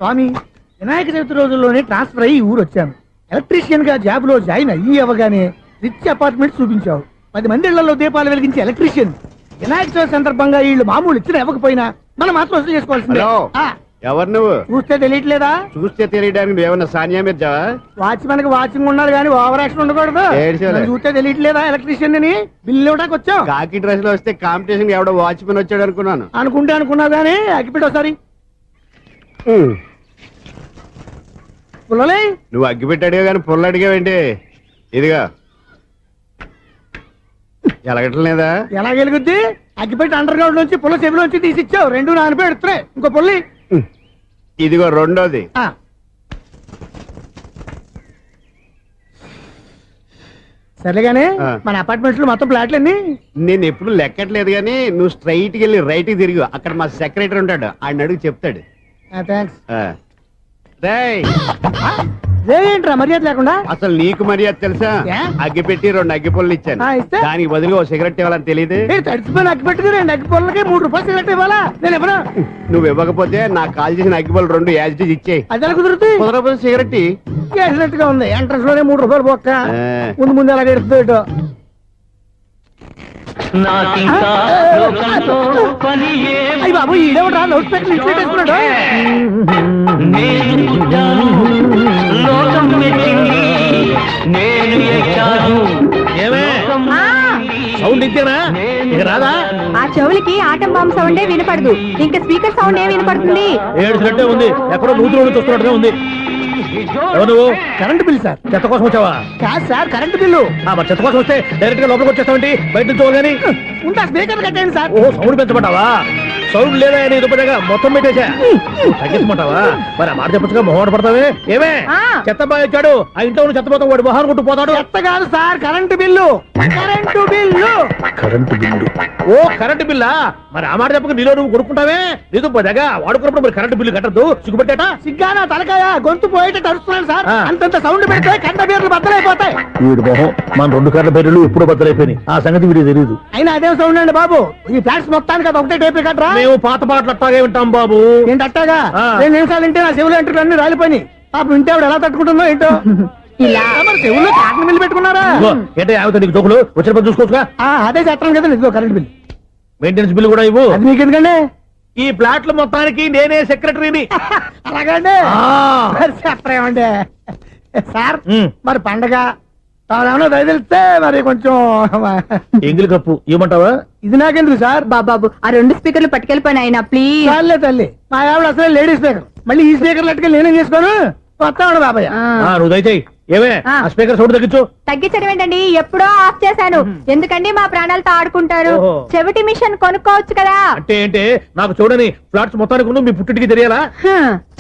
స్వామి, వినాయక చవితి రోజుల్లోనే ట్రాన్స్ఫర్ అయ్యి ఊరు వచ్చాను. ఎలక్ట్రీషియన్ గా జాబ్ లో జాయిన్ అయ్యి అవగానే రిచ్ అపార్ట్మెంట్ చూపించావు. 10 మంది ఇళ్లలో దీపాలు వెలిగించే ఎలక్ట్రీషియన్. వినాయక చవితి సందర్భంగా వీళ్ళు మామూలు ఇచ్చిన ఇవ్వకపోయినా మనం మాత్రం వసూలు చేసుకోవాల్సిందే. ఎవరు నువ్వు? చూస్తే తెలియట్లేదా? చూస్తే తెలియడానికి నువ్వేమన్నా సానియా మీర్జావా? వాచ్మెన్ కి వాచింగ్ ఉండాలి కానీ ఓవర్ యాక్షన్ ఉండకూడదు. చూస్తే తెలియట్లేదా ఎలక్ట్రీషియన్ అని? బిల్లు ఇవ్వడానికి వచ్చావు. కాకి డ్రెస్ లో వస్తే కాంపిటీషన్ ఎవడో వాచ్మెన్ వచ్చాడు అనుకున్నాను. అనుకున్నావు కానీ అగ్గిపెట్టి ఒకసారి పుల్లలే. నువ్వు అగ్గిపెట్టి అడిగా కానీ పుల్ల అడిగావేంటి? ఇదిగా ఎలగట్లేదా? ఎలా వెలుగుద్ది? అగ్గిపెట్టి అండర్ గ్రౌండ్ నుంచి పుల్ల చెవిలోంచి తీసిచ్చావు. 2 నానపై ఎడుతున్నాయి. ఇంకో పుల్లి ఇదిగో రెండోది. సరేగానే మన అపార్ట్మెంట్స్ లో మొత్తం ఫ్లాట్లు అన్ని నేను ఎప్పుడు లెక్కట్లేదు కానీ నువ్వు స్ట్రైట్ కి వెళ్ళి రైట్ కి తిరిగి అక్కడ మా సెక్రటరీ ఉంటాడు, ఆయన అడుగు చెప్తాడు. థ్యాంక్స్. ఏంట్రా మర్యాద లేకుండా? అసలు నీకు మర్యాద తెలుసా? అగ్గి పెట్టి 2 అగ్గి పుల్లలు ఇచ్చాను, దానికి బదులుగా ఓ సిగరెట్ ఇవ్వాలని తెలియదు. తడిచిపోయిన అగ్గి పెట్టి 2 అగ్గి పుల్లలకి 3 రూపాయలు సిగరెట్ ఇవ్వాలా? నేను ఇవ్వను. నువ్వు ఇవ్వకపోతే నాకు కాల్ చేసిన అగ్గి పుల్లలు 2 యాజిటీజ్ ఇచ్చేయి. అది ఎలా కుదురుతుంది? కుదరపోతే సిగరెట్ వేసినట్టుగా ఉంది. ఎంట్రన్స్ లోనే 3 రూపాయలు బొక్క. ముందు అలా ఎడుతుంది. బాబు ఈడేవడా లౌడ్ స్పీకర్ ఇన్స్టేట్ చేసుకున్నాడు? సౌండ్ ఇంతేనా? ఇక రాదా? ఆ చెవులకి ఆటం బాంబు సౌండే వినపడదు, ఇంకా స్పీకర్ సౌండ్ ఏ వినపడుతుంది? ఏడుసినట్టే ఉంది. ఎక్కడో నూతులు చూస్తున్నట్టుగా ఉంది. నువ్వు కరెంట్ బిల్ సార్? చెత్త కోసం వచ్చావా? కాదు సార్, కరెంట్ బిల్లు. మరి చెత్త కోసం వస్తే డైరెక్ట్ గా లోపలికి వచ్చేస్తామండి. బయట నుంచి కానీ ఉంటా. స్పీకర్ కట్టేయండి సార్. ఓ సౌండ్ పెంచమంటావా? సౌండ్ లేదా దుప్పగా మొత్తం పెట్టేసా. తగ్గించమంటావా? మరి ఆ మాట చెప్పచ్చుగా మొహం పడతావే. ఏమే చెత్త బాగా వచ్చాడు, ఆ ఇంట్లో చెత్త పోతాం, వాడు మొహాన్ని కొట్టు పోతాడు. చెత్త కాదు sir, current bill. Current bill. Current bill. ఓ కరెంటు బిల్లా? మరి ఆ మాట చెప్పక నీలో నువ్వు కొనుక్కుంటావే. నీతో పోదాగా వాడుకున్నప్పుడు మరి కరెంటు బిల్లు కట్టద్దు. సిగ్గుపెట్టేట? సిగ్గానా తలకాయ? గొంతు పోయేటట్టు అరుస్తున్నాను సార్. అంతంత సౌండ్ పెడితే కంట బీర్లు బద్దలైపోతాయి. వీడు మొహం మన 2 కర్ల బీర్లు ఇప్పుడు బద్దలైపోయినాయి. ఆ సంగతి వీడికి తెలియదు. అయినా అదే సౌండ్ అండి బాబు. ఈ ఫ్లాట్స్ మొత్తానికి అది ఒకటే టేప్ కట్టరా? మేము పాత పాటలు అట్టాగే వింటాం బాబు. ఏంటి అట్టాగా? 2 నిమిషాలు వింటే నా చెవులు ఎంటర్ అన్ని రాలిపోయి. పాపం వింటే ఆవిడ ఎలా తట్టుకుంటుందో ఏంటో. చెవుల్లో కాటన్ బిల్లు పెట్టుకున్నారా? ఏంటో యావత నీకు తోకులు వచ్చిన పని చూసుకోవచ్చుగా. అదే చేస్తాను కదా. ఇదిగో కరెంట్ బిల్, మెయింటెనెన్స్ బిల్లు కూడా ఇవ్వు. అది మీకు ఎందుకండి? ఈ ఫ్లాట్ల మొత్తానికి నేనే సెక్రటరీని. అలాగండి. చెప్పరేమండి సార్? మరి పండగ తాను తెలిస్తే మరి కొంచెం ఎంగిలి కప్పు ఇవ్వమంటావా? ఇది నాకెందుకు సార్? బాబాబు ఆ 2 స్పీకర్లు పట్టుకెళ్ళిపోయిన ఆయన ప్లీజ్. చాలే తల్లి, మా ఆవిడ అసలు లేడీ స్పీకర్. మళ్ళీ ఈ స్పీకర్లు అట్టుకెళ్ళి నేనేం చేసుకోను? వస్తాడు బాబాయ్. నువ్వు దయచేయి. ఏమే ఆ స్పీకర్ సౌండ్ తగ్గించు. తగ్గించడం ఏంటండి? ఎప్పుడో ఆఫ్ చేశాను. ఎందుకండి మా ప్రాణాలతో ఆడుకుంటారు? చెవిటి మిషన్ కొనుక్కోవచ్చు కదా. అంటే ఏంటే నాకు చూడని ఫ్లాట్స్ మొత్తానికి మీ పుట్టింటికి తెలియాలా?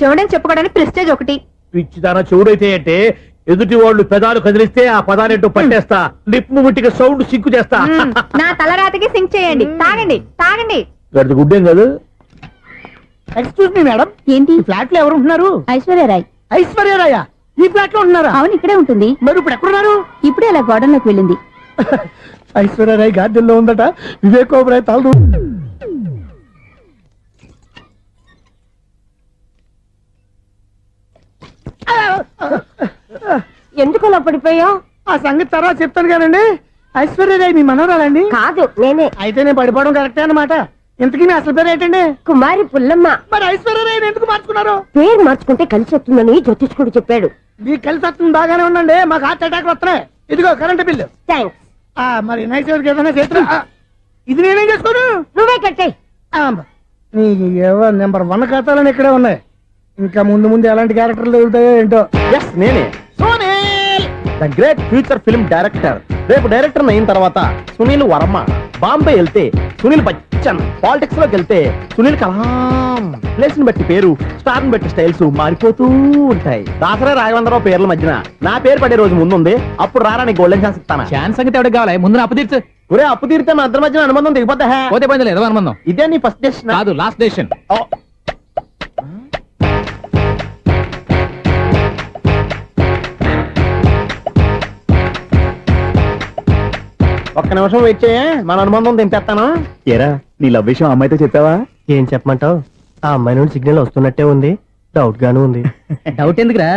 చూడని చెప్పుకోవడానికి ప్రెస్టేజ్ ఒకటి. పిచ్చిదానా చెవుడైతే అంటే ఎదుటి వాళ్ళు పెదాలు కదిలిస్తే ఆ పదాలేంటో పట్టేస్తా. లిప్ ముట్టికి సౌండ్ సింకు చేస్తా. నా తలరాతికి సింక్ చేయండి. తాగండి తాగండి. గడిచి గుడ్డేం కాదు. ఎక్స్క్యూజ్ మీ మేడం, ఏంటి ఫ్లాట్ లో ఎవరు ఉంటున్నారు? ఐశ్వర్యరాయ్. ఐశ్వర్యరాయ ఈ ఫ్లాట్ లో ఉంటున్నారా? అవును, ఇక్కడే ఉంటుంది. మరి ఇప్పుడు ఎక్కడున్నారు? ఇప్పుడే అలా గోడౌన్లోకి వెళ్ళింది. ఐశ్వర్యరాయ్ గార్డెన్ లో ఉందట. వివేక్ ఓబరాయ్ తాళ్ళు. ఎందుకు అలా పడిపోయావు? ఆ సంగతి తర్వాత చెప్తాను కానండి. ఐశ్వర్యరాయ్ మీ మనవరాలండి? కాదు, నేనే. అయితే నేను పడిపోవడం కరెక్టే అన్నమాట. ఇంతకీ మీ అసలు పేరు ఏంటండి? కుమారి పుల్లమ్మ. మరి ఐశ్వర్యరాయ్ ఎందుకు మార్చుకున్నారు? పేరు మార్చుకుంటే కలిసి వస్తుందని జ్యోతిష్కుడు చెప్పాడు. మీకు కలిసి వస్తుంది, బాగానే ఉండండి. మాకు హార్ట్ అటాక్ వస్తున్నాయి. ఇదిగో కరెంట్ బిల్లు. థ్యాంక్స్. మరి నైట్ ఏదైనా చేతులు ఇది నేనేం చేసుకోను? నువ్వే కట్టాయి. నీకు ఎవరు నెంబర్ 1 ఖాతాలని ఇక్కడే ఉన్నాయి. ఇంకా ముందు ముందు ఎలాంటి క్యారెక్టర్లు దొరుకుతాయో ఏంటో. నేనే the great future film director. రేపు డైరెక్టర్ అయిన తర్వాత సునీల్ వర్మ. బాంబే వెళ్తే సునీల్ బచ్చన్. పాలిటిక్స్ లోకి వెళ్తే సునీల్ కలాం. ప్లేస్ ని బట్టి పేరు, స్టార్ ని బట్టి స్టైల్స్ మారిపోతూ ఉంటాయి. దాసరా రాఘవేంద్రరావు పేర్ల మధ్యన నా పేరు పడే రోజు ముందుంది. అప్పుడు రారా నీ గోల్డెన్ ఛాన్స్ ఇస్తాను. ఛాన్స్ సంగతి ఎవరికి కావాలి? ముందు అప్పు తీర్చు. ఒరే అప్పు తీరితే మా ఇద్దరి మధ్యన అనుబంధం దిగిపోతా. పోతే పోయింది లేదు అనుబంధం. ఇదే నీ ఫస్ట్ డెసిషన్ కాదు, లాస్ట్ డెసిషన్. ఒక్క నిమిషం వెయిట్ చేయ, మన అనుబంధం తెంపేస్తాను. ఏరా నీ లవ్ విషయం అమ్మాయితో చెప్పావా? ఏం చెప్పమంటావు? ఆ అమ్మాయి నుండి సిగ్నల్ వస్తున్నట్టే ఉంది. డౌట్ గాను ఉంది. డౌట్ ఎందుకురా,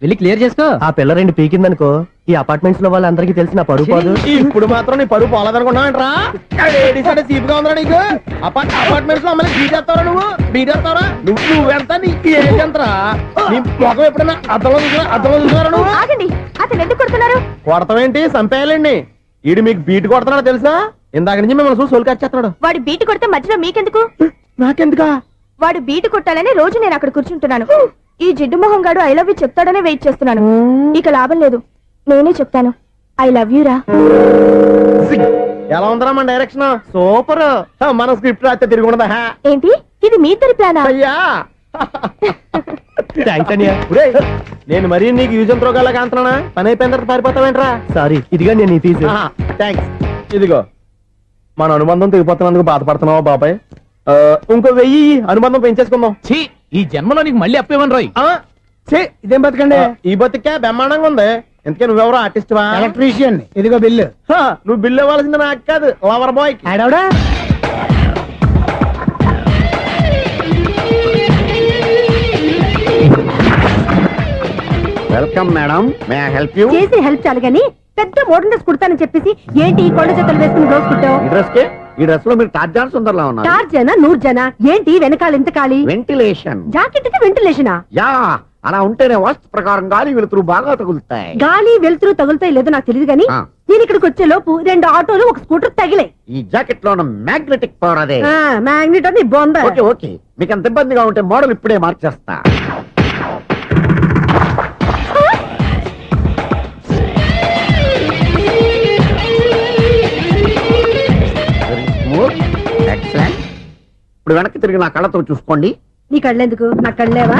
వెళ్ళి క్లియర్ చేసుకో. ఆ పిల్ల రెండు పీకిందనుకో ఈ అపార్ట్మెంట్స్ లో వాళ్ళందరికీ తెలిసిన పరుగు పోదు. ఇప్పుడు మాత్రం నీ పరుగు పోలేదనుకున్నావంటరా? సీపుగా ఉందా నీకు? అపార్ట్మెంట్స్ లో అమ్మని బీటేస్తావరా నువ్వు? బీటేస్తావరా? నువ్వెంత నీకు ఏంటంతరా? నీ ముఖం ఎప్పుడైనా అర్థంలో చూసారా నువ్వు? ఆగండి, అతను ఎందుకు కొడుతున్నారు? కొడతావేంటి? చంపేయాలండి. ఈడు మీకు బీట్ కొడుతున్నాడు తెలుసా? ఇందాక నుంచి మిమ్మల్ని చూసి సోల్కొచ్చేస్తున్నాడు. వాడు బీటు కొడితే మధ్యలో మీకెందుకు? నాకెందుకా? వాడు బీటు కొట్టాలని రోజు నేను అక్కడ కూర్చుంటున్నాను. ఈ జిడ్డు మొహం గాడు ఐ లవ్ యూ చెప్తాడనే వెయిట్ చేస్తున్నాను. ఇక లాభం లేదు, నేనే చెప్తాను ఐ లవ్ యూ రా. ఎలా ఉందరా మన డైరెక్షన్? సూపర్. మన స్క్రిప్ట్ రాస్తే తిరిగి ఉండదా? ఏంటి ఇది మీ ఇద్దరి ప్లానా? అయ్యా థ్యాంక్స్ అనియా. నేను మరీ నీకు యూజ్ అండ్ త్రోగాలా కాంటున్నా? పని అయిపోయిన తర్వాత పారిపోతావేంట్రా? సారీ, ఇదిగా నేను ఈ ఫీజు. థ్యాంక్స్. ఇదిగో మన అనుబంధం తెగిపోతున్నందుకు బాధపడుతున్నావా బాబాయ్? ఇంకో 1000 అనుబంధం పెంచేసుకుందాం. ఛీ, ఈ జన్మలో నీకు మళ్ళీ అప్పేమని రాయి. ఇదేం బతకండి? ఈ బతికే బ్రహ్మాండంగా ఉంది. ఎందుకే నువ్వెవరో ఆర్టిస్ట్ వా? ఎలక్ట్రీషియన్. ఇదిగో బిల్లు. నువ్వు బిల్లు ఇవ్వాల్సింది నాకు కాదు, లవర్ బాయ్. ఆడవడా? Welcome madam, may I help you? చేసి హెల్ప్ చాలు గాని పెద్ద మోడల్ డ్రెస్ కుడతానని చెప్పేసి ఏంటి ఈ కొండ జతలు వేసుకుని బ్లౌజ్ కుట్టావు? ఈ డ్రెస్ లో మీరు టార్జాన్ సుందర్లా ఉన్నారు. 4 జన 100 జన ఏంటి వెనకాల ఎంత ఖాళీ? వెంటిలేషన్. జాకెట్ కి వెంటిలేషనా? యా, అలా ఉంటేనే వాస్తు ప్రకారం గాలి వెలుతురు బాగా తగులుతాయి. గాలి వెలుతురు తగులుతాయి లేదో నాకు తెలియదు గానీ నేను ఇక్కడికి వచ్చే లోపు 2 ఆటోలు ఒక స్కూటర్ తగిలాయి. ఈ జాకెట్ లో ఉన్న మ్యాగ్నెటిక్ పవర్ అదే. మ్యాగ్నెట్ అని బొంద. ఓకే ఓకే, మీకు అంత ఇబ్బందిగా ఉంటే మోడల్ ఇప్పుడే మార్చేస్తా. Excellent. ఇప్పుడు వెనక్కి తిరిగి నా కళ్ళతో చూసుకోండి. నీ కళ్ళెందుకు? నా కళ్ళేవా?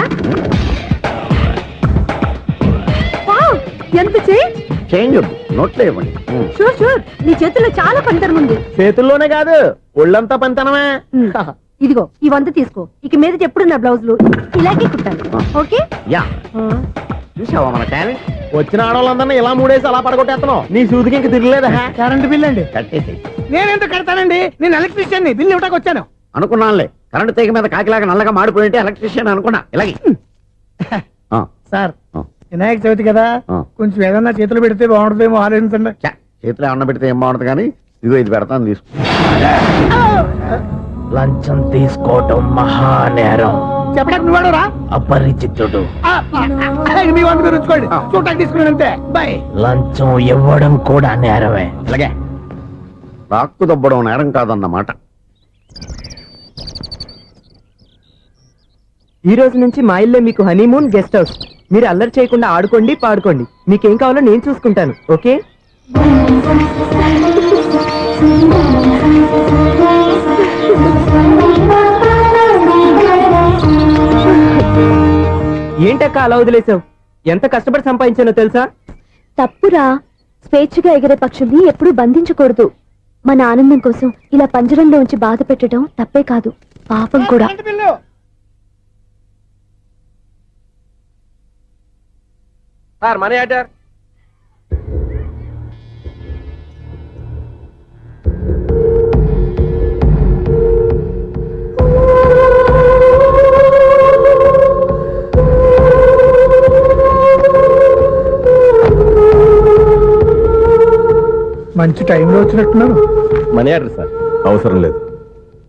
ఎంత చేంజ్ వద్దు, నోట్లో ఇవ్వండి. షూర్ షూర్, నీ చేతుల్లో చాలా పనితనం ఉంది. చేతుల్లోనే కాదు ఒళ్ళంతా పంతనమే. ఇదిగో ఈ 100 తీసుకో. ఇక మీద ఎప్పుడు నా బ్లౌజులు ఇలాగే కుట్టాను. ఓకే? యా, చూసావా మన టాలెంట్? వచ్చిన ఆడవాళ్ళందరినీ ఇలా మూడేసి అలా పడగొట్టేస్తున్నావు. నీ సూదికి ఇంక తిరగలేదా? కరెంట్ బిల్ అండి. కట్టేసి. నేనెందుకు కడతానండి? నేను ఎలక్ట్రీషియన్ ని. బిల్లు ఇవ్వడానికి వచ్చాను. అనుకున్నానులే, కరెంట్ తీగ మీద కాకిలాగా నల్లగా మాడిపోయింటే ఎలక్ట్రీషియన్ అనుకున్నా. ఇలాగే సార్, వినాయక చవితి కదా, కొంచెం ఏదన్నా చేతులు పెడితే బాగుంటుందేమో ఆలోచించండి. చేతిలో అన్న పెడితే ఏం బాగుంటుంది కానీ ఇదిగో ఇది పెడతాను, తీసుకో. లంచం తీసుకోవటం మహానేరం. చెప్పడానికి నువ్వాడు రా. అపరిచితుడు. మీ వంద మీరు ఉంచుకోండి, చూడటానికి తీసుకున్నాను అంతే. బాయ్. లంచం ఇవ్వడం కూడా నేరమే. అలాగే రాక్కు దబ్బడం నేరం కాదన్నమాట. ఈ రోజు నుంచి మా ఇల్లే మీకు హనీమూన్ గెస్ట్ హౌస్. మీరు అల్లరి చేయకుండా ఆడుకోండి, పాడుకోండి. మీకేం కావాలో నేను చూసుకుంటాను. ఓకే? ఏంటక్క అలా వదిలేసావు? ఎంత కష్టపడి సంపాదించానో తెలుసా? తప్పురా, స్వేచ్ఛగా ఎగిరే పక్షుల్ని ఎప్పుడూ బంధించకూడదు. మన ఆనందం కోసం ఇలా పంజరంలో ఉంచి బాధ పెట్టడం తప్పే కాదు, పాపం కూడా. Sir money order. మంచి టైంలో వచ్చినట్టున్నాను. Money order sir. అవసరం లేదు,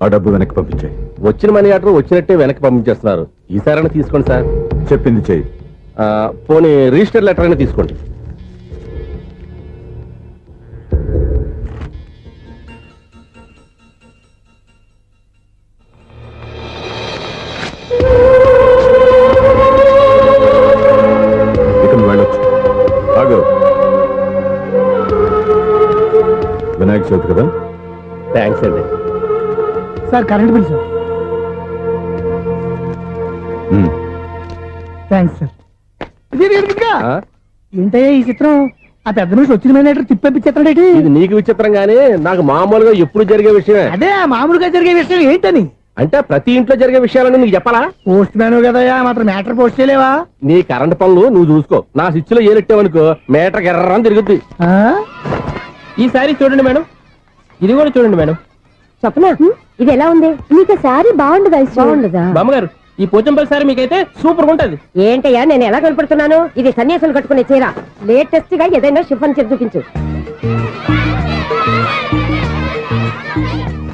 ఆ డబ్బు వెనక్కి పంపించాయి. వచ్చిన మనీ ఆర్డర్ వచ్చినట్టే వెనక్కి పంపించేస్తున్నారు. ఈసారైనా తీసుకోండి సార్. చెప్పింది చెయ్యి. పోనీ రిజిస్టర్ లెటర్ అయినా తీసుకోండి. ఇక నువ్వు వెళ్ళొచ్చు. ఆగు. వినాయక చవితి కదా. థ్యాంక్స్ అండి. Sir current bill sir. Thanks sir. ఏంటయ్యా ఈ చిత్రం? ఆ పెద్ద నుంచి వచ్చిన మేనేటర్ తిప్పించేస్తాడేటి? ఇది నీకు విచిత్రం గానీ నాకు మామూలుగా ఎప్పుడు జరిగే విషయమే. అదే మామూలుగా జరిగే విషయం ఏంటని? అంటే ప్రతి ఇంట్లో జరిగే విషయాలని నీకు చెప్పాలా? పోస్ట్ మ్యాన్ కదయ్యా, మాత్రం మ్యాటర్ పోస్ట్ చేయలేవా? నీ కరెంట్ పనులు నువ్వు చూసుకో. నా స్విచ్ లో ఏలెట్టావనుకో మీటర్ ఎర్రని తిరుగుద్ది. ఈసారి చూడండి మేడం, ఇది కూడా చూడండి మేడం. చెప్పనా, ఇది ఎలా ఉంది? నీకు శారీ బాగుండదా? బాగుండదా? బామ్మగారు ఈ పోచంపల్లి సారీ మీకైతే సూపర్ గా ఉంటది. ఏంటయ్యా నేను ఎలా కనపడుతున్నాను? ఇది సన్యాసులు కట్టుకునే చీర. లేటెస్ట్ గా ఏదైనా షిఫన్ చేసి చూపించు.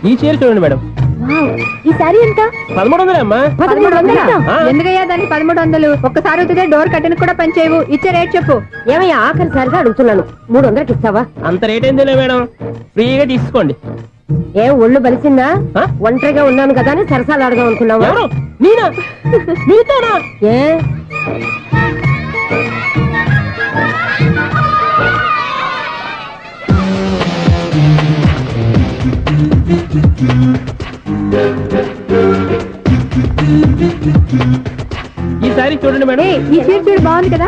ఈ చీర చూడండి మేడం, వావ్, ఈ సారీ ఎంత? 1300 అమ్మా. 1300? ఆ. ఎందుకయ్యా దానికి 1300? ఒక్కసారి అవుతుందే డోర్ కట్టెను కూడా పనిచేయవు. ఇచ్చే రేట్ చెప్పు. ఏమయ్యా ఆఖరిసారిగా అడుగుతున్నాను, 300కి ఇస్తావా? అంత రేట్ ఏందిలే మేడం, ఫ్రీగా తీసుకోండి. ఏం ఒళ్ళు బలిసిందా? ఆ? ఒంటరిగా ఉన్నాను కదా అని సరసాలు అడగా అనుకున్నావా? ఎవరు? నేనా? మీతోనా? ఏ ఈ సారీ చూడండి మేడం. ఈ చీర చూడు, బాగుంది కదా?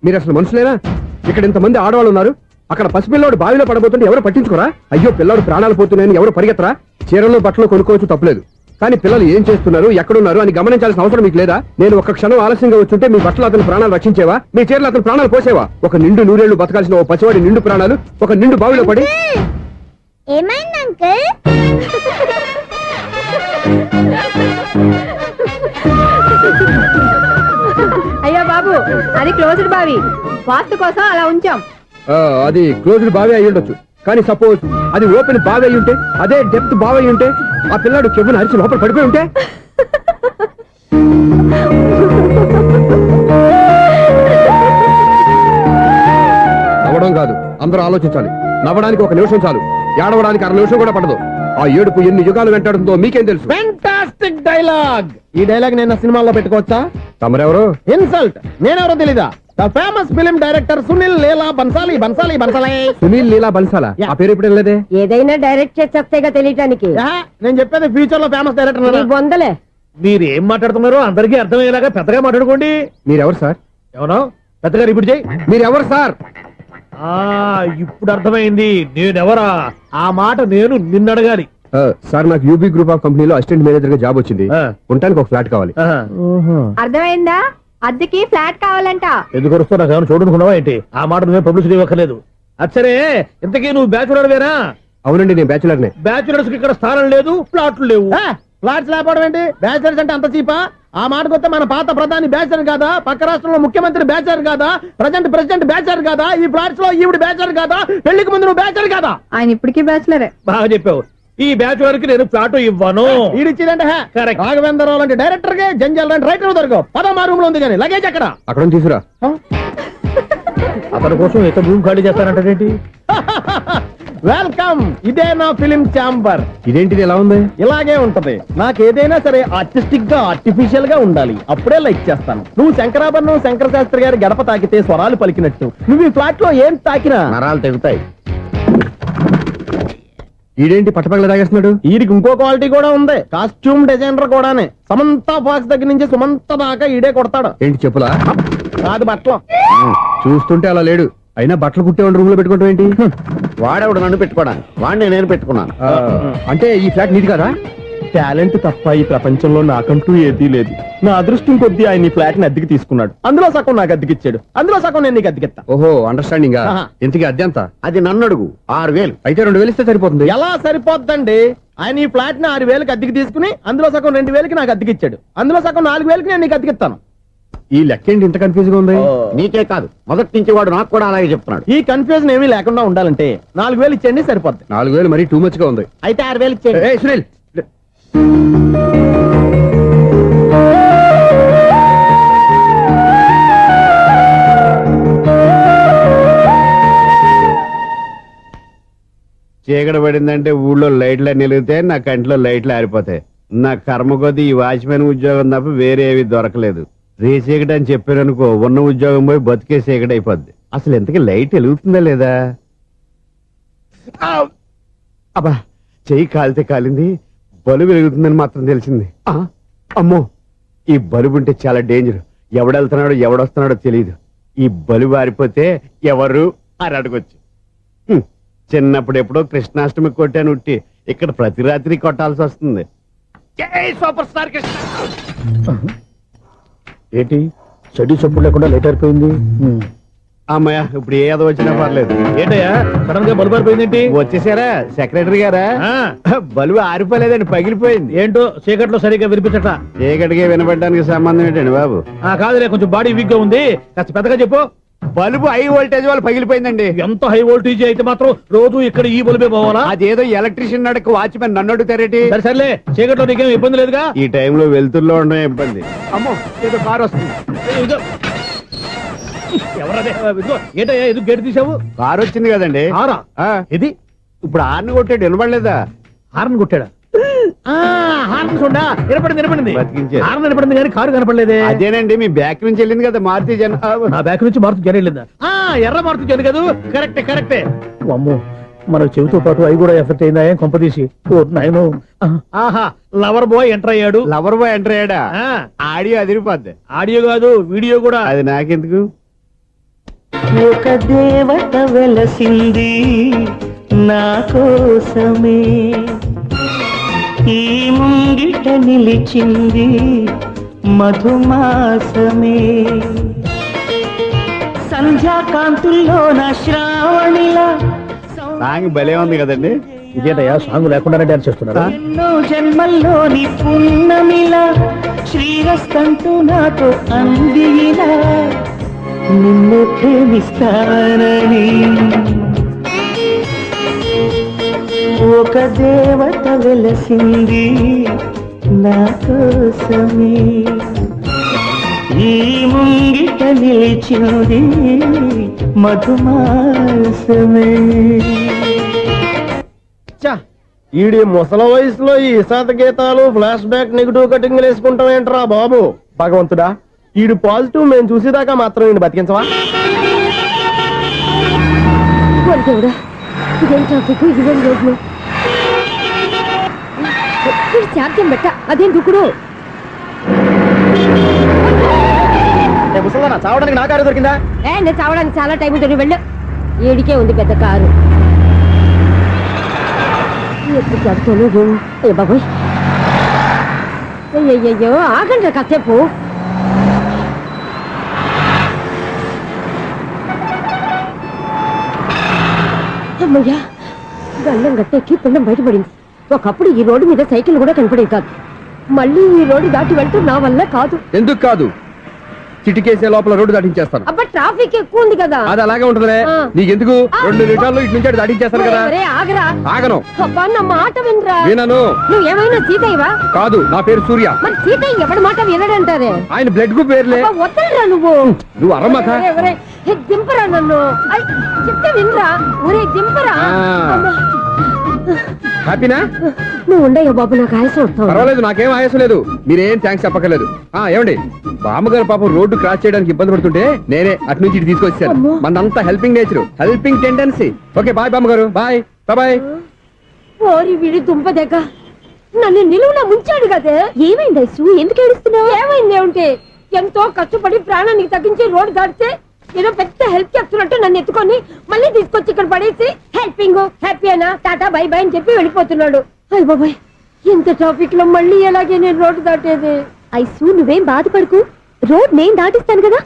మీరు అసలు మనుషులేనా? ఇక్కడ ఇంతమంది ఆడవాళ్ళు ఉన్నారు, అక్కడ పసిపిల్లాడు బావిలో పడబోతుంటే ఎవరు పట్టించుకోరా? అయ్యో పిల్లాడు ప్రాణాలు పోతున్నాయని ఎవరు పరిగెత్తరా? చీరలు బట్టలు కొనుక్కోవచ్చు, తప్పులేదు. కానీ పిల్లలు ఏం చేస్తున్నారు, ఎక్కడున్నారు అని గమనించాల్సిన అవసరం మీకు లేదా? నేను ఒక్క క్షణం ఆలస్యంగా వచ్చుంటే మీ బట్టలు అతని ప్రాణాలు రక్షించేవా? మీ చీరలు అతని ప్రాణాలు పోసేవా? ఒక నిండు నూరేళ్లు బతకాల్సిన ఓ పసివాడి నిండు ప్రాణాలు ఒక నిండు బావిలో పడి. ఏమైంది అంకుల్? అయ్యో బాబు, అది క్లోజ్డ్ బావి, వాస్తు కోసం అలా ఉంచాం. అది క్లోజ్డ్ బావి అయి ఉండొచ్చు, కానీ సపోజ్ అది ఓపెన్ బావి అయి ఉంటే, అదే డెప్త్ బావి అయి ఉంటే, ఆ పిల్లాడు కెవ్వును అరిచి లోపల పడిపోయి ఉంటే. నవ్వడం కాదు, అందరూ ఆలోచించాలి. నవ్వడానికి ఒక నిమిషం చాలు, ఏడవడానికి 1/2 నిమిషం కూడా పడదు. ఆ ఏడుపు ఎన్ని యుగాలు వెంటాడుతుందో మీకేం తెలుసు? Fantastic dialogue. ఈ డైలాగ్ నేను సినిమాల్లో పెట్టుకోవచ్చా? తమరెవరు? ఇన్సల్ట్. నేనెవరో తెలీదా? The famous film director Sunil Leela Bansali. Bansali Bansali Sunil Leela బన్సాలా? ఆ పేరు ఇప్పుడు లేదే. ఏదైనా డైరెక్ట్ చేసేస్తేగా తెలియటానికి. నేను చెప్పేది ఫ్యూచర్ లో ఫేమస్ నీ డైరెక్టర్. బొందలే. మీరు ఏం మాట్లాడుతున్నారో అందరికీ అర్థమయ్యేలాగా పెద్దగా మాట్లాడుకోండి. మీరెవరు సార్? ఎవరో పెద్దగా రిపీట్ చేయి. మీరెవరు సార్? ఇప్పుడు అర్థమైంది నేనెవరా. ఆ మాట నేను నిన్ను అడగాలి. సార్, నాకు యూబీ గ్రూప్ ఆఫ్ కంపెనీలో అసిస్టెంట్ మేనేజర్ గా జాబ్ వచ్చింది. ఆ. ఉండటానికి ఒక ఫ్లాట్ కావాలి. అర్థమైందా? అద్దెకి ఫ్లాట్ కావాలంట. ఎందుకు వస్తావు? నాకు ఏమైనా చూడనుకున్నావా ఏంటి? ఆ మాట నువ్వే పబ్లిసిటీ ఇవ్వక్కర్లేదు. అచ్చరే, ఇంతకీ నువ్వు బ్యాచులర్ వేరా? అవునండి, నేను బ్యాచులర్ నే. బ్యాచులర్స్ కి ఇక్కడ స్థానం లేదు, ప్లాట్లు లేవు. ఫ్లాట్స్ లేకపోవడం ఏంటి? బ్యాచులర్స్ అంటే అంత చీపా? ఆ మాటకొస్తే మన పాత ప్రధాని బ్యాచర్ కాదా? పక్క రాష్ట్రంలో ముఖ్యమంత్రి బ్యాచర్ కాదా? ప్రెసిడెంట్ బ్యాచర్ కాదా? ఈ ఫ్లాట్స్ లో ఈవిడ బ్యాచర్ కాదా? పెళ్లికి ముందు నువ్వు బ్యాచర్ కాదా? ఆయన ఇప్పటికీ బ్యాచులరే. బాగా చెప్పావు. ఈ బ్యాచులర్ కి నేను ఫ్లాట్ ఇవ్వను. ఇడిచ్చిందంటే రాఘవేంద్రరావు లాంటి డైరెక్టర్ కి జంజల్ లాంటి రైటర్ దొరకవు. పదమా రూమ్ లో ఉంది కానీ లగేజ్ అక్కడ. అక్కడ తీసుకురా. అతని కోసం ఎంత రూమ్ ఖాళీ చేస్తానంటే వెల్కమ్. ఇదే నా ఫిలిం ఛాంబర్. ఇదేంటిది ఎలా ఉంది? ఇలాగే ఉంటది. నాకు ఏదైనా సరే ఆర్టిస్టిక్ గా ఆర్టిఫిషియల్ గా ఉండాలి, అప్పుడే లైక్ చేస్తాను. నువ్వు శంకరాభరణం శంకర శాస్త్రి గారి గడప తాకితే స్వరాలు పలికినట్టు నువ్వు ఈ ఫ్లాట్ లో ఏం తాకినా నరాలు తెగుతాయి. ఈడేంటి పట్టపగల తాగేస్తున్నాడు? వీరికి ఇంకో క్వాలిటీ కూడా ఉంది. కాస్ట్యూమ్ డిజైనర్ కూడానే. సమంత ఫాక్స్ దగ్గర నుంచి సుమంత దాకా ఈడే కొడతాడు. ఏంటి చెప్పులా? కాదు బట్టలు. చూస్తుంటే అలా లేడు. అయినా బట్టలు కుట్టేవాడి రూమ్ లో పెట్టుకోవడం ఏంటి? వాడేవాడు నన్ను పెట్టుకోవడానికి, వాడిని నేను పెట్టుకున్నాను. అంటే ఈ ఫ్లాట్ నీది కదా? టాలెంట్ తప్ప ఈ ప్రపంచంలో నాకంటూ ఏదీ లేదు. నా అదృష్టం కొద్దీ ఆయన ఈ ఫ్లాట్ ని అద్దెకి తీసుకున్నాడు. అందులో సగం నాకు అద్దెకిచ్చాడు, అందులో సగం నేను నీకు అద్దెకిస్తా. ఓహో, అండర్స్టాండింగ్. ఆహా. ఇంతకీ అద్దె ఎంత? అది నన్ను అడుగు. 6,000. అయితే 2,000 ఇస్తే సరిపోతుంది. ఎలా సరిపోద్దండి? ఆయన ఈ ఫ్లాట్ ని 6,000కి అద్దెకి తీసుకుని అందులో సగం 2,000కి నాకు అద్దెకిచ్చాడు, అందులో సగం 4,000కి నేను నీకు అద్దెకిస్తాను. ఈ లెక్క ఏంటి ఇంత కన్ఫ్యూజ్ గా ఉంది? నీకే కాదు, మొదటి నుంచి వాడు నాకు కూడా అలాగే చెప్తున్నాడు. ఈ కన్ఫ్యూజన్ ఏమీ లేకుండా ఉండాలంటే 4,000 ఇచ్చేయండి, సరిపోద్ది. 4,000 మరీ టూ మచ్ గా ఉంది. అయితే 6,000 ఇచ్చేయండి. ఏయ్ సునీల్, చీకటి పడిందంటే ఊళ్ళో లైట్లు అన్ని వెలిగితే నా కంటిలో లైట్లు ఆరిపోతాయి. నా కర్మ కొద్దీ ఈ వాచ్మెన్ ఉద్యోగం తప్ప వేరే ఏవి దొరకలేదు. రేచీకటి అని చెప్పారనుకో, ఉన్న ఉద్యోగం పోయి బతికే చీకటి అయిపోద్ది. అసలు ఇంతకీ లైట్ వెలుగుతుందా లేదా? అబ్బా, చెయ్యి కాలితే కాలింది, బలుబు వెలుగుతుందని మాత్రం తెలిసింది. అమ్మో, ఈ బలుబు ఉంటే చాలా డేంజర్. ఎవడెళ్తున్నాడో ఎవడొస్తున్నాడో తెలియదు. ఈ బలుబు ఆరిపోతే ఎవరు అని అడగొచ్చు. చిన్నప్పుడు ఎప్పుడో కృష్ణాష్టమి కొట్టాను ఉట్టి, ఇక్కడ ప్రతి రాత్రి కొట్టాల్సి వస్తుంది. సూపర్ స్టార్ ఏంటి చెడు చెప్పుడు లేకుండా లేట్ అయిపోయింది. అమ్మయ్య ఇప్పుడు ఏదో వచ్చినా పర్లేదు. ఏంటయ్యా సడన్ గా బల్బు అయిపోయింది. వచ్చేసారా సెక్రటరీ గారా? ఆ. బలువు ఆరిపోలేదండి, పగిలిపోయింది. ఏంటో చీకట్లో సరిగ్గా వినిపించట. చీకటికి వినపడడానికి సంబంధం ఏంటండి బాబు? కాదులే కొంచెం బాడీ వీక్ గా ఉంది, కాస్త పెద్దగా చెప్పు. బల్బు హై వోల్టేజ్ వాళ్ళు పగిలిపోయిందండి. ఎంత హై వోల్టేజ్ అయితే మాత్రం రోజు ఇక్కడ ఈ బల్బే పోవాలా? అదేదో ఎలక్ట్రీషియన్ నడక వాచ్మెన్ నన్ను అడుగుతారేటి? సరే సర్లే, చీకట్లో నీకేం ఇబ్బంది లేదుగా? ఈ టైంలో వెళ్తుల్లో ఉండడం ఇబ్బంది. అమ్మో ఏదో కారు వస్తుంది. ఇదిగో. ఎవరదే? ఇదిగో, ఏంటయ్యా ఎందుకు గేట్ తీసావు? కారు వచ్చింది కదండి. కారా? ఆ, ఇది ఇప్పుడు ఆర్ని కొట్టాడు, వినపడలేదా? హార్న్ కొట్టాడా? హార్న్ చూడా వినపడింది. బతికించారు. హార్న్ వినపడింది కానీ కారు కనపడలేదే. అదేనండి మీ బ్యాక్ నుంచి వెళ్ళింది కదా మారుతి జన. నా బ్యాక్ నుంచి మారుతు జరగలేదా? ఎర్ర మారుతు జన కదా. కరెక్టే. అమ్మో, మన చెవితో పాటు అవి కూడా ఎఫెక్ట్ అయిందా ఏం కొంపదీసి? ఓ నాయనో. ఆహా, లవర్ బాయ్ ఎంటర్ అయ్యాడు. లవర్ బాయ్ ఎంటర్ అయ్యాడా? ఆ, ఆడియో అదిరిపోద్ది. ఆడియో కాదు వీడియో కూడా. అది నాకెందుకు? ఒక దేవత వెలసింది నా కోసమే, ఈ ముంగిట నిలిచింది మధుమాసమే, సంధ్యాకాంతుల్లో నా శ్రావణిలా సాంగ్ భలే ఉంది కదండి. ఇదేటయ్యా సాంగ్ లేకుండానే డాన్స్ చేస్తున్నారా? ఎన్నో జన్మల్లోని పున్నమిలా శ్రీరస్తంటూ నాతో అందిలా నిన్ను ప్రేమిస్తానని, ఒక దేవత వెలసింది నా కోసమే, ఈ ముంగిట నిలిచింది మధుమాసమే. ఈడి ముసల వయసులో ఈ ఇసాత గీతాలు ఫ్లాష్ బ్యాక్ నెగిటివ్ కటింగ్ వేసుకుంటాం ఏంట్రా బాబు? భగవంతుడా, ఈడు పాజిటివ్ మేము చూసేదాకా మాత్రం ఈయన బతికించవా? దేవుడా, ఇదేం ట్రాఫిక్, ఇదేం రోడ్లు. శాంతం పెట్ట, అదేం దుక్కుడు. ముసలనా చావడానికి నా కారు దొరికిందా? నేను చావడానికి చాలా టైం ఉంటుంది, వెళ్ళు. ఏడికే ఉంది పెద్ద కారు. ఎప్పుడు చదువుతాను ఏ బాబోయ్. అయ్యయ్యో, ఆగండి కాసేపు. అమ్మయ్యా, గల్లం గట్టెక్కి పిండం బయటపడింది. ఒకప్పుడు ఈ రోడ్డు మీద సైకిల్ కూడా కనపడేది కాదు. మళ్ళీ ఈ రోడ్డు దాటి వెళ్తూ నా వల్ల కాదు. ఎందుకు కాదు? చిటికేసే లోపల రోడ్డు దాటించేస్తాను. అబ్బా, ట్రాఫిక్ ఎక్కువ ఉంది కదా. అది అలాగే ఉంటదిలే. ఆ. నీకెందుకు? 2 నిమిషాల్లో ఇటు నుంచి అటు దాటించేస్తాను కదా. ఒరే, ఆగరా. ఆగను. అబ్బా, నా మాట వినరా. వినను. నువ్వేమైనా సీతయ్యవా? కాదు, నా పేరు సూర్య. మరి సీతయ్య ఎవడి మాట వినడంటారే. ఆయన బ్లడ్ గ్రూప్ పేర్లే. అబ్బా, వద్దరా నువ్వు. నువ్వు అరమ్మక. ఒరే, ఒరే, ఏ, దింపరా నన్ను. ఐ, చెప్తే వినరా. ఒరే, దింపరా. ఆ. అమ్మా. హ్యాపీనా? నువ్వు ఉండయ్యా బాబు, నాకు ఆయాసం వస్తావు. పర్వాలేదు, నాకేం ఆయాసం లేదు. మీరేం థ్యాంక్స్ చెప్పక్కర్లేదు. ఏమండి, బామ్మగారు పాపం రోడ్డు క్రాస్ చేయడానికి ఇబ్బంది పడుతుంటే నేనే అటు నుంచి ఇటు తీసుకొచ్చాను. అమ్మో. మనంతా helping nature, helping tendency. Okay, bye బామ్మగారు. Bye bye. ఓరి వీడి దుంప దగ్గ నన్ను నిలువున ముంచాడు కదే. ఏమైంది ఐసు, ఎందుకు ఏడుస్తున్నావు? ఏమైంది ఏమిటి? ఎంతో కష్టపడి ప్రాణానికి తగ్గించి రోడ్డు దాటితే ఏదో పెద్ద హెల్ప్ చేస్తున్నట్టు నన్ను ఎత్తుకొని మళ్ళీ తీసుకొచ్చి ఇక్కడ పడేసి హెల్పింగ్ హ్యాపీ అయినా టాటా బై బై అని చెప్పి వెళ్ళిపోతున్నాడు. అయ్య బాబాయ్, ఇంత ట్రాఫిక్ లో మళ్ళీ ఎలాగే నేను రోడ్డు దాటేది? ఐసు, నువ్వేం బాధపడకు, రోడ్ నేను దాటిస్తాను కదా.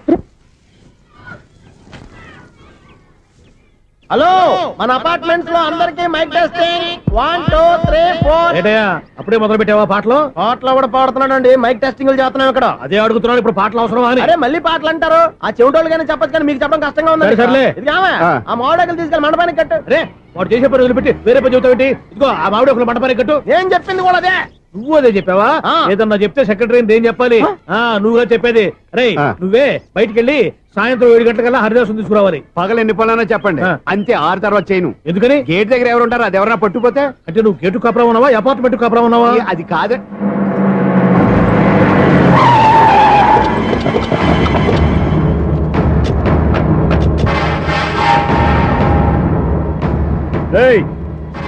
హలో, మన అపార్ట్మెంట్స్ లో అందరికి మైక్ టెస్టింగ్ 1 2 3 4. ఏంటయ్యా అప్పుడే మొదలు పెట్టావా పాటలు? పాటలు కూడా పాడుతున్నాడండి, మైక్ టెస్టింగ్ చేస్తున్నాం ఇక్కడ. అదే అడుగుతున్నాను, ఇప్పుడు పాటలు అవసరమా అని. అరే మళ్ళీ పాటలు అంటారు, ఆ చెవిటోళ్ళు కానీ చెప్పచ్చు కానీ మీకు చెప్పడం కష్టంగా ఉంది. సరే, సర్లే. ఇది కావా? ఆ. ఆ మామిడాకులు తీసుకెళ్ళి మండపానికి కట్టు. రే, వాడు చేసే పని వదిలిపెట్టి వేరే పని చెబుతావేంటి? ఇదిగో ఆ మామిడి ఒకరు మంటపానికి కట్టు. ఏం చెప్పింది కూడా అదే. నువ్వు అదే చెప్పావా? ఆ. ఏదన్నా చెప్తే సెక్రటరీ ఏం చెప్పాలి? నువ్వుగా చెప్పేది. రే, ఆ. నువ్వే బయటికి వెళ్ళి సాయంత్రం 7 గంటలకల్లా హరిదాసు తీసుకురావాలి. పగలు ఎన్ని పనులన్నా చెప్పండి, ఆ. అంతే. 6 తర్వాత చేయను. ఎందుకని? గేట్ దగ్గర ఎవరు ఉంటారు? అది ఎవరన్నా పట్టుపోతే? అంటే నువ్వు గేటు కాపురం ఉన్నావా, అపార్ట్మెంట్ కాపురం ఉన్నావా? అది కాదు.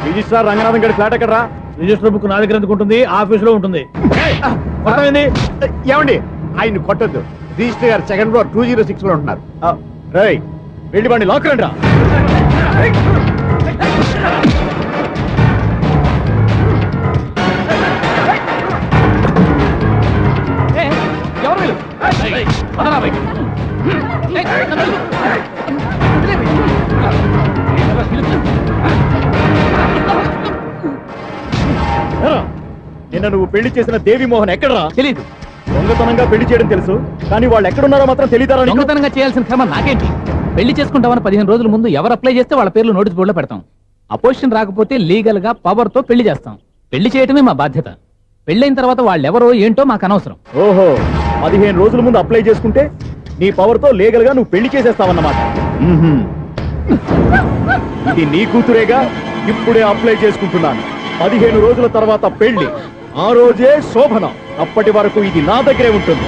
రిజిస్ట్రార్ రంగనాథం గారి ఫ్లాట్ ఎక్కడరా? రిజిస్టర్ బుక్ నా దగ్గర ఎందుకు ఉంటుంది? ఆఫీస్ లో ఉంటుంది. కొట్టమైంది. ఏమండి, ఆయన కొట్టొద్దు. రిజిస్టర్ గారు 2nd ఫ్లోర్ 206 లో ఉంటున్నారు. రేయ్, వెళ్ళి బండి లాక్ రండి రా. నిన్న నువ్వు పెళ్లి చేసిన దేవి మోహన్ ఎక్కడరా తెలీదు. దొంగతనంగా పెళ్లి చేయడం తెలుసు, కానీ వాళ్ళు ఎక్కడున్నారో మాత్రం తెలియదారా? దొంగతనంగా చేయాల్సిన క్రమం నాకేంటి? పెళ్లి చేసుకుంటామని 15 రోజుల ముందు ఎవరు అప్లై చేస్తే వాళ్ళ పేర్లు నోటీస్ బోర్డులో పెడతాం. అపోజిషన్ రాకపోతే లీగల్ గా పవర్ తో పెళ్లి చేస్తాం. పెళ్లి చేయటమే మా బాధ్యత. పెళ్ళైన తర్వాత వాళ్ళెవరో ఏంటో మాకు అనవసరం. ఓహో, 15 రోజుల ముందు అప్లై చేసుకుంటే నీ పవర్ తో లీగల్ గా నువ్వు పెళ్లి చేసేస్తావన్నమాట. ఇది నీ కూతురేగా, ఇప్పుడే అప్లై చేసుకుంటున్నాను. 15 రోజుల తర్వాత పెళ్లి, ఆ రోజే శోభన. అప్పటి వరకు ఇది నా దగ్గరే ఉంటుంది.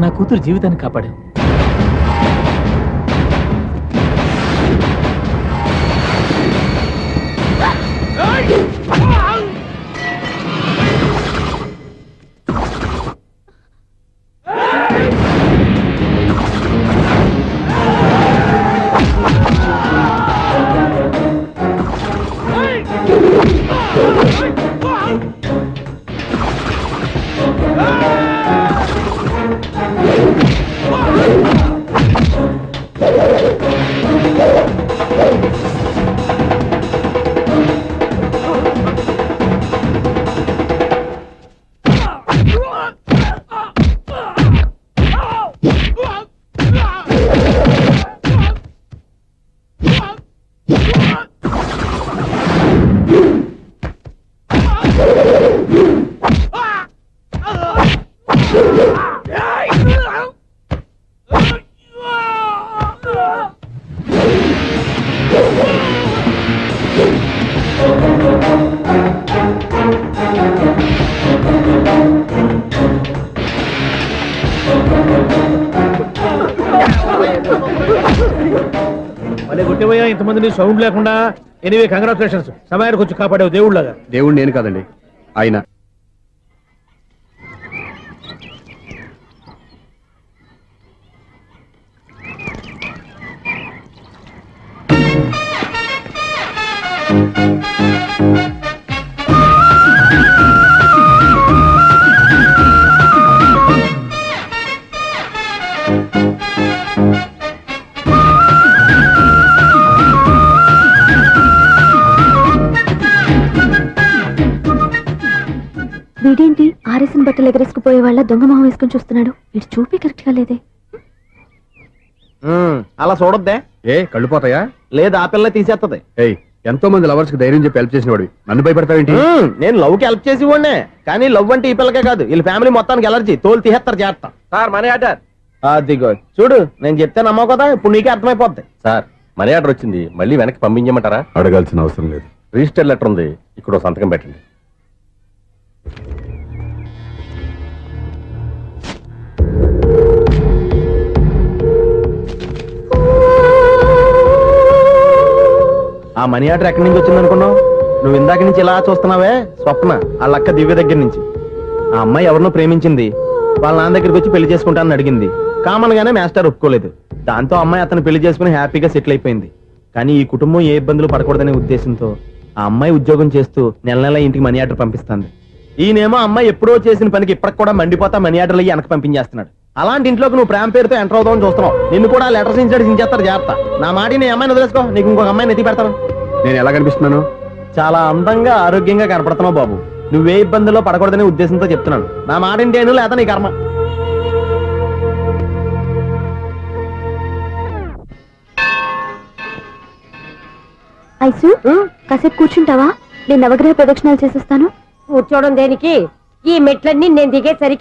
నా కూతురు జీవితాన్ని కాపాడావు. మళ్ళీ గుట్టిపోయా ఇంతమందిని సౌండ్ లేకుండా. ఎనీవే కంగ్రాచులేషన్స్, సమయానికి వచ్చి కాపాడావు దేవుళ్ళగా. దేవుడు నేను కాదండి, ఆయన. వీడేంటి ఆరేసిన బట్టలు ఎగరేసుకుపోయే వాళ్ళ దొంగ మొహం వేసుకుని చూస్తున్నాడు. వీడు చూపి కరెక్ట్ గా లేదే. అలా చూడొద్దే. ఏ కళ్ళు పోతాయా? లేదు, ఆ పిల్ల తీసేస్తది. ఏయ్, ఎంతో మంది లవర్స్ కి ధైర్యం చెప్పి హెల్ప్ చేసిన వాడివి, నన్ను భయపడతావేంటి? నేను లవ్ కి హెల్ప్ చేసి ఇవ్వండి, కానీ లవ్ అంటే ఈ పిల్లకే కాదు, వీళ్ళ ఫ్యామిలీ మొత్తానికి ఎలర్జీ. తోలు తీసేస్తారు చేస్తా. Sir money order. అదిగో చూడు, నేను చెప్తే నమ్మవు కదా, ఇప్పుడు నీకే అర్థమైపోద్ది. సార్, మనీ ఆర్డర్ వచ్చింది, మళ్ళీ వెనక్కి పంపించమంటారా? అడగాల్సిన అవసరం లేదు. రిజిస్టర్ లెటర్ ఉంది, ఇక్కడ ఓ సంతకం పెట్టండి. ఆ మనీ ఆర్డర్ ఎక్కడి నుంచి వచ్చింది అనుకున్నావు? నువ్వు ఇందాక నుంచి ఇలా చూస్తున్నావే, స్వప్న వాళ్ళ అక్క దివ్య దగ్గర నుంచి. ఆ అమ్మాయి ఎవరినో ప్రేమించింది, వాళ్ళ నాన్న దగ్గరికి వచ్చి పెళ్లి చేసుకుంటానని అడిగింది. కామన్ గానే మాస్టర్ ఒప్పుకోలేదు. దాంతో అమ్మాయి అతను పెళ్లి చేసుకుని హ్యాపీగా సెటిల్ అయిపోయింది. కానీ ఈ కుటుంబం ఏ ఇబ్బందులు పడకూడదనే ఉద్దేశంతో ఆ అమ్మాయి ఉద్యోగం చేస్తూ నెల నెల ఇంటికి మనీ ఆర్డర్ పంపిస్తుంది. ఈయనేమో అమ్మాయి ఎప్పుడో చేసిన పనికి ఇప్పటికి కూడా మండిపోతా మనీ ఆర్డర్లు వెనక పంపించేస్తున్నాడు. అలాంటి ఇంట్లోకి నువ్వు ప్రేమ పేరుతో ఎంటర్ అవుతావని చూస్తున్నావు. నిన్ను కూడా లెటర్స్ ఇన్సైడ్ సించేస్తారు జాగ్రత్త. నా మాట నీ అమ్మాయిని వదిలేసుకో, నీకు ఇంకొక అమ్మాయిని ఎత్తి పెడతాను. నేను ఎలా కనిపిస్తున్నాను? చాలా అందంగా ఆరోగ్యంగా కనపడుతున్నావు బాబు. నువ్వే ఇబ్బందుల్లో పడకూడదనే ఉద్దేశంతో చెప్తున్నాను. నా మాట ఇంటేను లేదా నీ కర్మ. ఐసు కాసేపు కూర్చుంటావా నేను నవగ్రహ ప్రదక్షిణాలు చేసేస్తాను. కూర్చోవడం దేనికి? ఈ మెట్లన్నీ నేను దిగేసరికి